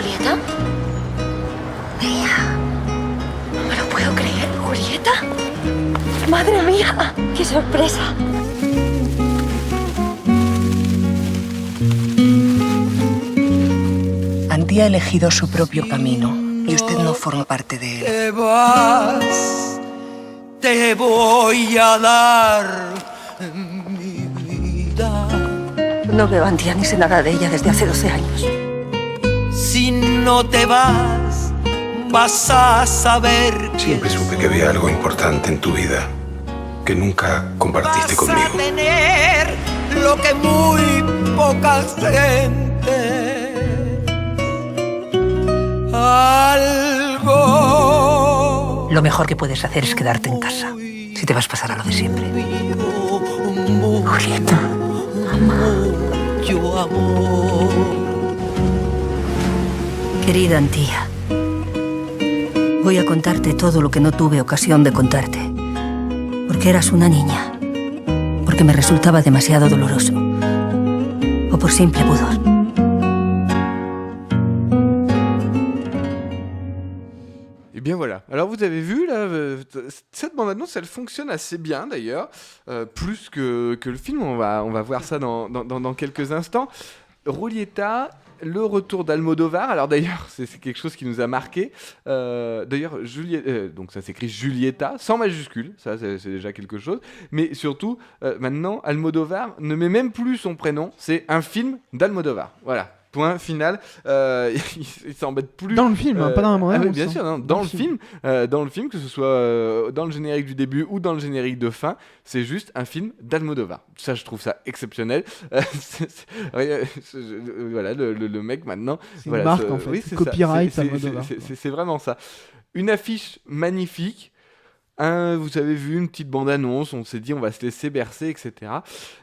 ¿Julieta? Tía. No me lo puedo creer. ¿Julieta? ¡Madre mía! ¡Qué sorpresa! Antía ha elegido su propio camino y usted no forma parte de él. Te vas, te voy a dar mi vida. No veo a Antía ni sé nada de ella desde hace 12 años. Si no te vas, vas a saber que Siempre supe que había algo importante en tu vida que nunca compartiste vas conmigo. a tener lo que muy poca gente. Algo. Lo mejor que puedes hacer es quedarte en casa. Si te vas a pasar a lo de siempre. Julieta. Mucho amor. Querida Antía, voy a contarte todo lo que no tuve ocasión de contarte. Porque eras una niña. Porque me resultaba demasiado doloroso. O por simple pudor. Et bien voilà. Alors vous avez vu là, cette bande-annonce, elle fonctionne assez bien d'ailleurs, plus que le film. On va voir ça dans quelques instants. Rolieta, le retour d'Almodovar. Alors d'ailleurs, c'est quelque chose qui nous a marqué. D'ailleurs, donc ça s'écrit Julieta, sans majuscule. Ça, c'est déjà quelque chose. Mais surtout, maintenant, Almodovar ne met même plus son prénom. C'est un film d'Almodovar. Voilà. Point final. Il s'embête plus. Dans le film, pas dans la bande-annonce, bien sûr, non, dans le film, que ce soit dans le générique du début ou dans le générique de fin, c'est juste un film d'Almodovar. Ça, je trouve ça exceptionnel. Voilà, le mec maintenant. C'est voilà, une marque en fait. Oui, c'est Copyright ça. Almodovar. C'est vraiment ça. Une affiche magnifique. Vous avez vu une petite bande-annonce, on s'est dit on va se laisser bercer, etc.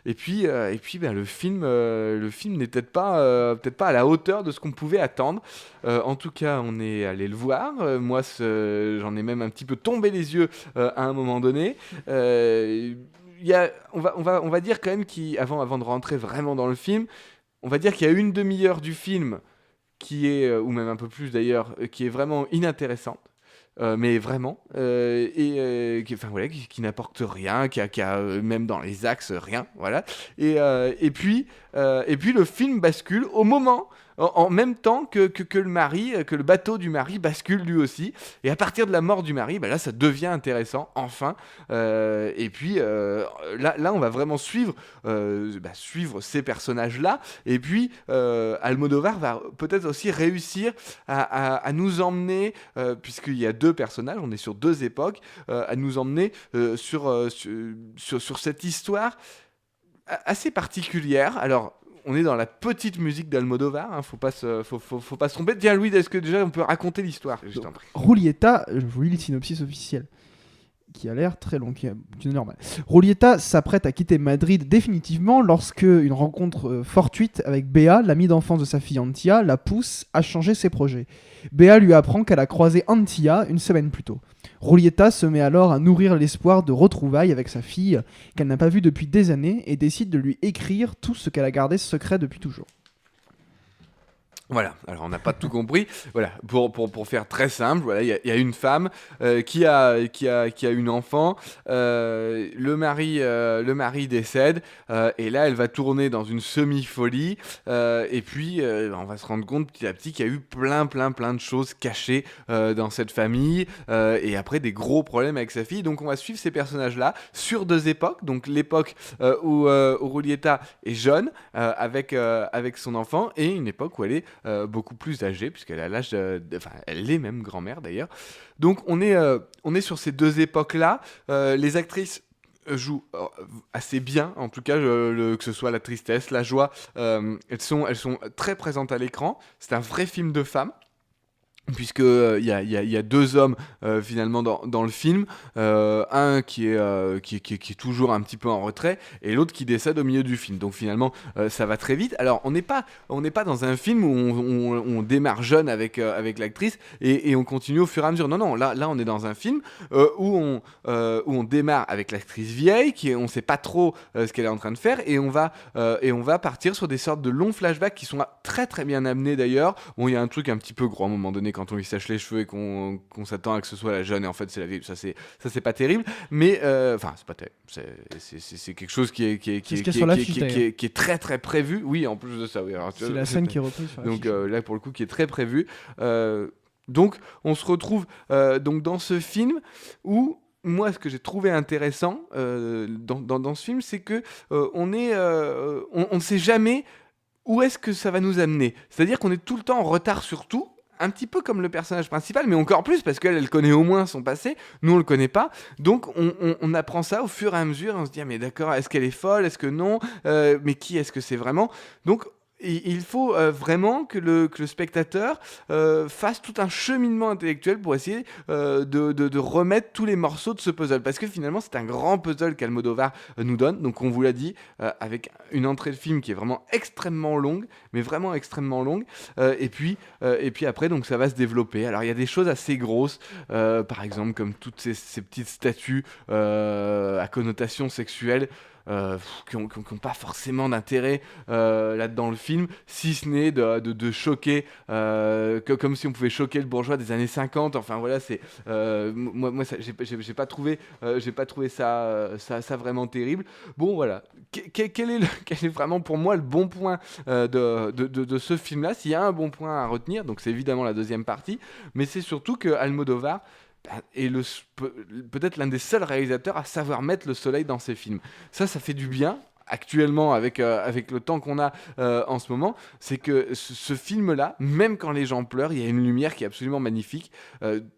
Et puis le film n'est peut-être pas à la hauteur de ce qu'on pouvait attendre. En tout cas, on est allé le voir. Moi, j'en ai même un petit peu tombé les yeux à un moment donné. On va dire quand même avant de rentrer vraiment dans le film, on va dire qu'il y a une demi-heure du film qui est, ou même un peu plus d'ailleurs, qui est vraiment inintéressante. Mais vraiment, qui n'apporte rien, qui a même dans les axes rien, voilà. Et puis le film bascule au moment, en même temps que le mari, que le bateau du mari bascule lui aussi. Et à partir de la mort du mari, là, ça devient intéressant, enfin. Là, on va vraiment suivre ces personnages-là. Et puis, Almodovar va peut-être aussi réussir à nous emmener, puisqu'il y a deux personnages, on est sur deux époques, à nous emmener sur cette histoire assez particulière. Alors, on est dans la petite musique d'Almodovar, faut pas se tromper. Tiens, Louis, est-ce que déjà on peut raconter l'histoire? Rolieta, je vous lis le synopsis officiel, qui a l'air très long, qui est normal. Rolieta s'apprête à quitter Madrid définitivement lorsque une rencontre fortuite avec Béa, l'amie d'enfance de sa fille Antía, la pousse à changer ses projets. Béa lui apprend qu'elle a croisé Antía une semaine plus tôt. Rolieta se met alors à nourrir l'espoir de retrouvailles avec sa fille, qu'elle n'a pas vue depuis des années, et décide de lui écrire tout ce qu'elle a gardé secret depuis toujours. Voilà, alors on n'a pas tout compris. Voilà, pour faire très simple, voilà, il y a une femme qui a une enfant. Le mari décède, et là elle va tourner dans une semi-folie. Et puis on va se rendre compte petit à petit qu'il y a eu plein de choses cachées dans cette famille. Et après des gros problèmes avec sa fille. Donc on va suivre ces personnages-là sur deux époques. Donc l'époque où Rolieta est jeune avec son enfant, et une époque où elle est beaucoup plus âgée, puisqu'elle a l'âge elle est même grand-mère d'ailleurs. Donc on est sur ces deux époques-là. Les actrices jouent assez bien, en tout cas, que ce soit la tristesse, la joie, elles sont très présentes à l'écran. C'est un vrai film de femme. puisque il y a deux hommes finalement dans le film, un qui est toujours un petit peu en retrait et l'autre qui décède au milieu du film. Donc finalement ça va très vite. Alors on n'est pas dans un film où on démarre jeune avec l'actrice et on continue au fur et à mesure. Non, là on est dans un film où on démarre avec l'actrice vieille, on sait pas trop ce qu'elle est en train de faire, et on va partir sur des sortes de longs flashbacks qui sont très très bien amenés d'ailleurs. Bon, il y a un truc un petit peu gros à un moment donné quand on lui sèche les cheveux et qu'on s'attend à que ce soit la jeune, et en fait c'est la vieille. Ça c'est pas terrible, mais enfin c'est pas terrible. C'est quelque chose qui est très très prévu. Oui, en plus de ça, oui. Alors, C'est la scène qui est reprise sur la donc fiche. là pour le coup qui est très prévu. Donc on se retrouve donc dans ce film où moi, ce que j'ai trouvé intéressant dans ce film, c'est que on ne sait jamais où est-ce que ça va nous amener. C'est-à-dire qu'on est tout le temps en retard sur tout, un petit peu comme le personnage principal, mais encore plus parce qu'elle connaît au moins son passé, nous on le connaît pas, donc on apprend ça au fur et à mesure, on se dit ah mais d'accord, est-ce qu'elle est folle, est-ce que non, mais qui est-ce que c'est vraiment, donc il faut vraiment que le spectateur fasse tout un cheminement intellectuel pour essayer de remettre tous les morceaux de ce puzzle. Parce que finalement, c'est un grand puzzle qu'Almodovar nous donne. Donc, on vous l'a dit, avec une entrée de film qui est vraiment extrêmement longue, mais vraiment extrêmement longue. Et puis après, donc, ça va se développer. Alors, il y a des choses assez grosses, par exemple, comme toutes ces petites statues à connotation sexuelle. Qui ont pas forcément d'intérêt là dans le film, si ce n'est de choquer, comme si on pouvait choquer le bourgeois des années 50. Enfin voilà, c'est moi ça, j'ai pas trouvé ça vraiment terrible. Bon voilà, quel est vraiment pour moi le bon point de ce film-là? S'il y a un bon point à retenir, donc c'est évidemment la deuxième partie, mais c'est surtout que Almodovar est peut-être l'un des seuls réalisateurs à savoir mettre le soleil dans ses films. Ça fait du bien. Actuellement, avec le temps qu'on a en ce moment, c'est que ce film-là, même quand les gens pleurent, il y a une lumière qui est absolument magnifique.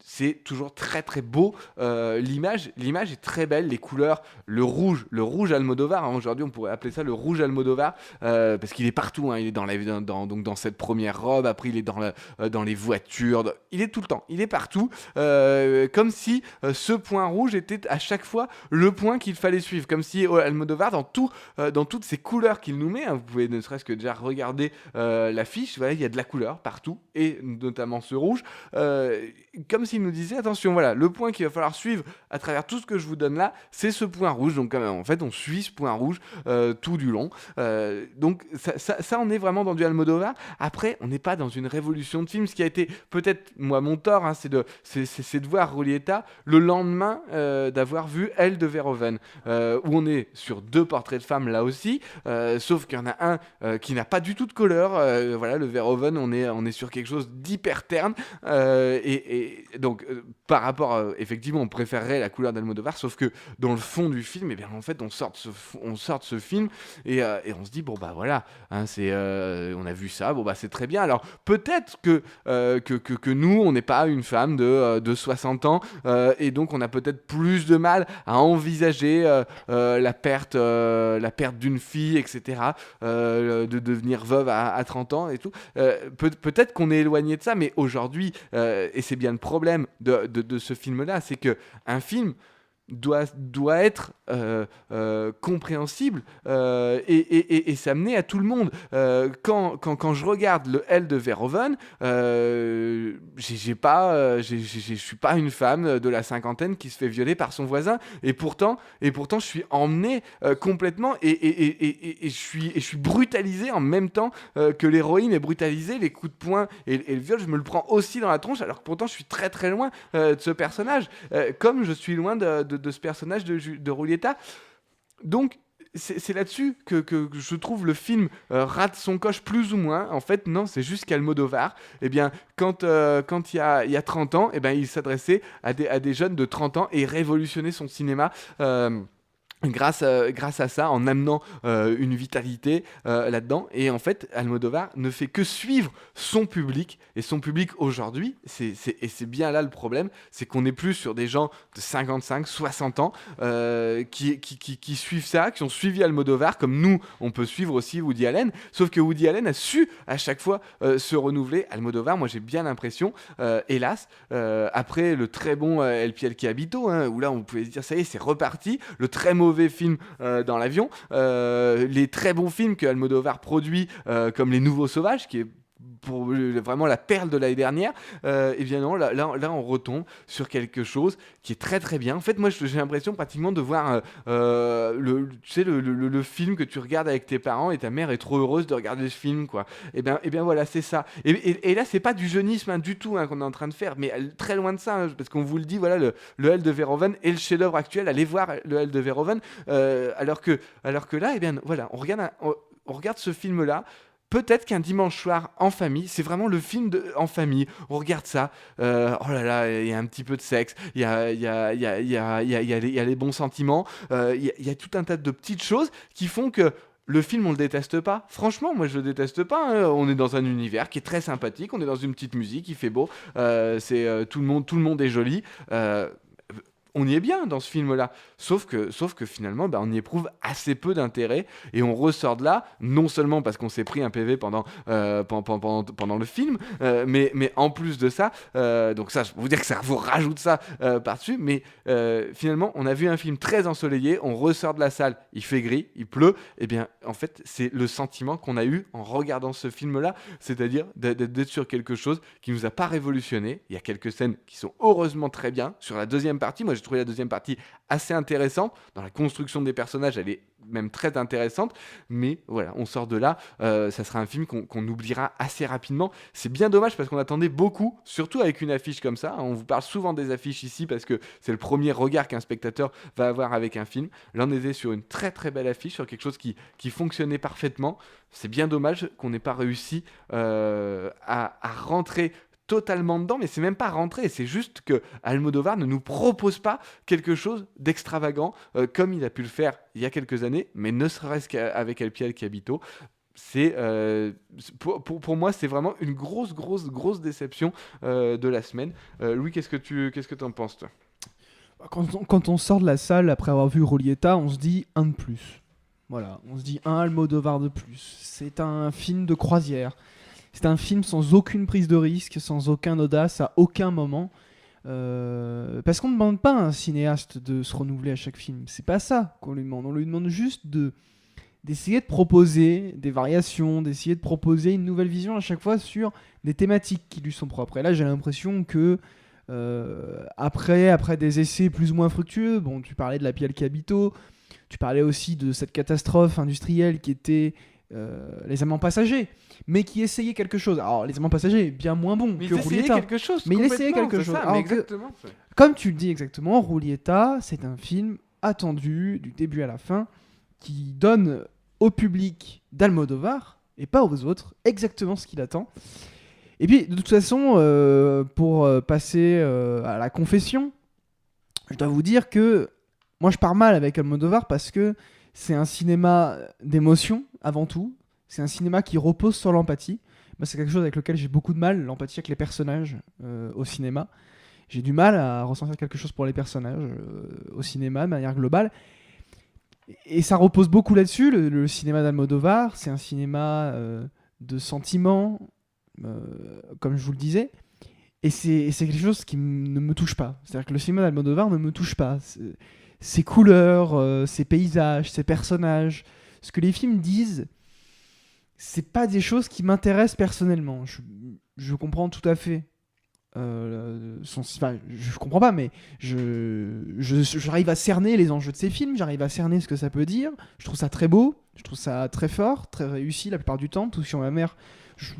C'est toujours très très beau. L'image est très belle. Les couleurs, le rouge Almodovar. Hein, aujourd'hui, on pourrait appeler ça le rouge Almodovar parce qu'il est partout. Hein, il est dans cette première robe. Après, il est dans les voitures. Il est tout le temps. Il est partout. Comme si ce point rouge était à chaque fois le point qu'il fallait suivre. Comme si Almodovar, dans toutes ces couleurs qu'il nous met, hein, vous pouvez ne serait-ce que déjà regarder l'affiche, voilà, il y a de la couleur partout, et notamment ce rouge, comme s'il nous disait, attention, voilà, le point qu'il va falloir suivre à travers tout ce que je vous donne là, c'est ce point rouge, donc quand même, en fait, on suit ce point rouge tout du long, donc ça, on est vraiment dans du Almodovar. Après, on n'est pas dans une révolution de film, ce qui a été peut-être, moi, mon tort, hein, c'est de voir Rullieta le lendemain d'avoir vu Elle de Verhoeven, où on est sur deux portraits de femmes là aussi, sauf qu'il y en a un qui n'a pas du tout de couleur. Voilà, le Verhoeven, on est sur quelque chose d'hyper terne, et donc par rapport effectivement, on préférerait la couleur d'Almodovar, sauf que dans le fond du film, eh bien en fait on sort de ce film et on se dit bon bah voilà, hein, on a vu ça, bon bah c'est très bien. Alors peut-être que nous on n'est pas une femme de 60 ans et donc on a peut-être plus de mal à envisager la perte d'une fille, etc., de devenir veuve à 30 ans et tout. Peut-être qu'on est éloigné de ça, mais aujourd'hui, et c'est bien le problème de ce film-là, c'est qu'un film doit être compréhensible et s'amener à tout le monde. Quand je regarde le Elle de Verhoeven, je suis pas une femme de la cinquantaine qui se fait violer par son voisin, et pourtant je suis emmené complètement et je suis brutalisé en même temps que l'héroïne est brutalisée. Les coups de poing et le viol, je me le prends aussi dans la tronche, alors que pourtant je suis très très loin de ce personnage, comme je suis loin de ce personnage de Rullieta. Donc c'est là-dessus que je trouve le film rate son coche plus ou moins. En fait, non, c'est juste qu'Almodovar, eh bien, quand il y a 30 ans, eh bien, il s'adressait à des jeunes de 30 ans et révolutionnait son cinéma. grâce à ça, en amenant une vitalité là-dedans. Et en fait, Almodovar ne fait que suivre son public. Et son public aujourd'hui, et c'est bien là le problème, c'est qu'on n'est plus sur des gens de 55, 60 ans qui suivent ça, qui ont suivi Almodovar, comme nous, on peut suivre aussi Woody Allen. Sauf que Woody Allen a su à chaque fois se renouveler. Almodovar, moi j'ai bien l'impression, hélas, après le très bon El Piel que Habito, où là on pouvait se dire ça y est, c'est reparti, le très mauvais film dans l'avion, les très bons films que Almodovar produit, comme Les Nouveaux Sauvages, qui est pour vraiment la perle de l'année dernière, et bien non, là on retombe sur quelque chose qui est très très bien. En fait, moi j'ai l'impression pratiquement de voir le film que tu regardes avec tes parents et ta mère est trop heureuse de regarder ce film, quoi. Et bien voilà, c'est ça. Et là, c'est pas du jeunisme du tout qu'on est en train de faire, mais très loin de ça, parce qu'on vous le dit, voilà, le Hell de Verhoeven est le chef-d'œuvre actuel. Allez voir le Hell de Verhoeven, alors que là, et bien voilà, on regarde ce film-là. Peut-être qu'un dimanche soir en famille, c'est vraiment le film en famille. On regarde ça. Oh là là, il y a un petit peu de sexe. Il y a les bons sentiments. Il y a tout un tas de petites choses qui font que le film, on le déteste pas. Franchement, moi, je le déteste pas. On est dans un univers qui est très sympathique. On est dans une petite musique, il fait beau. Tout le monde est joli. On y est bien dans ce film-là, sauf que finalement, on y éprouve assez peu d'intérêt et on ressort de là, non seulement parce qu'on s'est pris un PV pendant le film, mais en plus de ça, donc ça, je peux vous dire que ça vous rajoute ça par-dessus, mais finalement, on a vu un film très ensoleillé, on ressort de la salle, il fait gris, il pleut, et bien en fait, c'est le sentiment qu'on a eu en regardant ce film-là, c'est-à-dire d'être sur quelque chose qui nous a pas révolutionné. Il y a quelques scènes qui sont heureusement très bien. Sur la deuxième partie, moi j'ai trouvé la deuxième partie assez intéressante. Dans la construction des personnages, elle est même très intéressante. Mais voilà, on sort de là. Ça sera un film qu'on oubliera assez rapidement. C'est bien dommage parce qu'on attendait beaucoup, surtout avec une affiche comme ça. On vous parle souvent des affiches ici parce que c'est le premier regard qu'un spectateur va avoir avec un film. Là, on était sur une très très belle affiche, sur quelque chose qui fonctionnait parfaitement. C'est bien dommage qu'on n'ait pas réussi à rentrer totalement dedans, mais c'est même pas rentré, c'est juste que Almodovar ne nous propose pas quelque chose d'extravagant comme il a pu le faire il y a quelques années, mais ne serait-ce qu'avec El Piel que Habito. C'est pour moi, c'est vraiment une grosse déception de la semaine. Louis, qu'est-ce que t'en penses, toi? Quand on sort de la salle après avoir vu Rolieta, on se dit un de plus. Voilà, on se dit un Almodovar de plus. C'est un film de croisière. C'est un film sans aucune prise de risque, sans aucun audace, à aucun moment. Parce qu'on ne demande pas à un cinéaste de se renouveler à chaque film. C'est pas ça qu'on lui demande. On lui demande juste d'essayer de proposer des variations, d'essayer de proposer une nouvelle vision à chaque fois sur des thématiques qui lui sont propres. Et là, j'ai l'impression que après des essais plus ou moins fructueux, bon, tu parlais de la Piel que Habito, tu parlais aussi de cette catastrophe industrielle qui était Les Amants Passagers, mais qui essayait quelque chose. Alors, Les Amants Passagers, bien moins bon que Rolieta. Mais il essayait quelque chose. Ça, mais exactement. Comme tu le dis exactement, Rolieta, c'est un film attendu du début à la fin, qui donne au public d'Almodovar, et pas aux autres, exactement ce qu'il attend. Et puis, de toute façon, pour passer à la confession, je dois vous dire que moi, je pars mal avec Almodovar parce que c'est un cinéma d'émotion, avant tout. C'est un cinéma qui repose sur l'empathie. Moi, c'est quelque chose avec lequel j'ai beaucoup de mal, l'empathie avec les personnages au cinéma. J'ai du mal à ressentir quelque chose pour les personnages au cinéma, de manière globale. Et ça repose beaucoup là-dessus, le cinéma d'Almodovar. C'est un cinéma de sentiments, comme je vous le disais. Et c'est quelque chose qui ne me touche pas. C'est-à-dire que le cinéma d'Almodovar ne me touche pas. Ses couleurs, ses paysages, ses personnages, ce que les films disent, c'est pas des choses qui m'intéressent personnellement. Je comprends tout à fait. Je comprends pas, mais j'arrive à cerner les enjeux de ces films, j'arrive à cerner ce que ça peut dire. Je trouve ça très beau, je trouve ça très fort, très réussi la plupart du temps. Tout sur ma mère,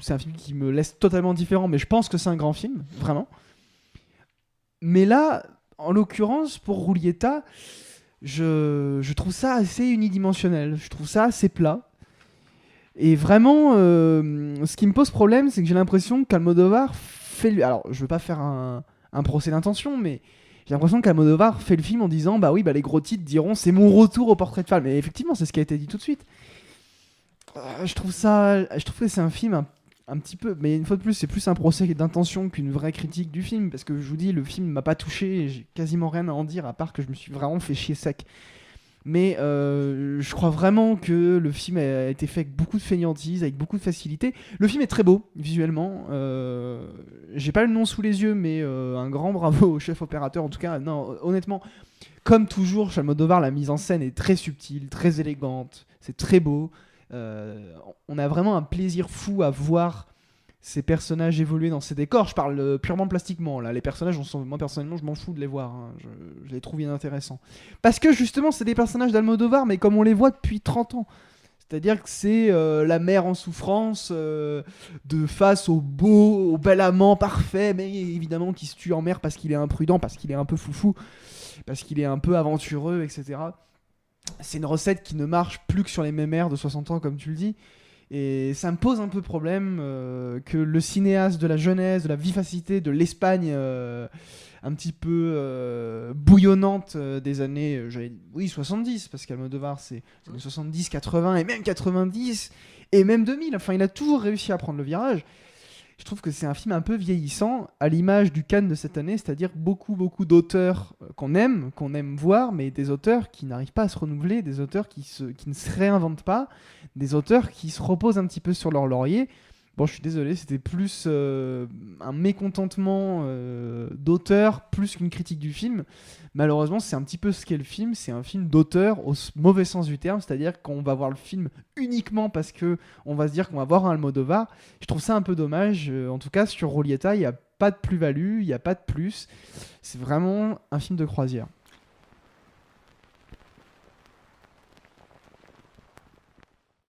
c'est un film qui me laisse totalement différent, mais je pense que c'est un grand film, vraiment. Mais là, en l'occurrence, pour Rolieta, je trouve ça assez unidimensionnel, je trouve ça assez plat. Et vraiment, ce qui me pose problème, c'est que j'ai l'impression qu'Almodovar fait... Alors, je veux pas faire un procès d'intention, mais J'ai l'impression qu'Almodovar fait le film en disant bah oui, bah les gros titres diront c'est mon retour au portrait de femme. Mais effectivement, c'est ce qui a été dit tout de suite. Je trouve que c'est un film un petit peu, mais une fois de plus, c'est plus un procès d'intention qu'une vraie critique du film, parce que je vous dis, le film m'a pas touché, et j'ai quasiment rien à en dire à part que je me suis vraiment fait chier sec. Mais je crois vraiment que le film a été fait avec beaucoup de fainéantise, avec beaucoup de facilité. Le film est très beau visuellement. J'ai pas le nom sous les yeux, mais un grand bravo au chef opérateur. En tout cas, non, honnêtement, comme toujours, chez Almodovar, la mise en scène est très subtile, très élégante. C'est très beau. On a vraiment un plaisir fou à voir ces personnages évoluer dans ces décors. Je parle purement plastiquement là. Les personnages, moi personnellement je m'en fous de les voir, hein. Je les trouve inintéressants parce que justement c'est des personnages d'Almodovar, mais comme on les voit depuis 30 ans. C'est-à-dire que c'est la mère en souffrance de face au bel amant parfait, mais évidemment qui se tue en mer parce qu'il est imprudent, parce qu'il est un peu foufou, parce qu'il est un peu aventureux, etc. C'est une recette qui ne marche plus que sur les mémères de 60 ans, comme tu le dis. Et ça me pose un peu problème que le cinéaste de la jeunesse, de la vivacité, de l'Espagne un petit peu bouillonnante des années 70, parce qu'Almodovar c'est les années 70, 80 et même 90 et même 2000. Enfin, il a toujours réussi à prendre le virage. Je trouve que c'est un film un peu vieillissant, à l'image du Cannes de cette année, c'est-à-dire beaucoup d'auteurs qu'on aime voir, mais des auteurs qui n'arrivent pas à se renouveler, des auteurs qui ne se réinventent pas, des auteurs qui se reposent un petit peu sur leur laurier. Bon, je suis désolé, c'était plus un mécontentement d'auteur plus qu'une critique du film. Malheureusement, c'est un petit peu ce qu'est le film. C'est un film d'auteur au mauvais sens du terme, c'est-à-dire qu'on va voir le film uniquement parce qu'on va se dire qu'on va voir un Almodovar. Je trouve ça un peu dommage. En tout cas, sur Rolieta, il n'y a pas de plus-value, il n'y a pas de plus. C'est vraiment un film de croisière.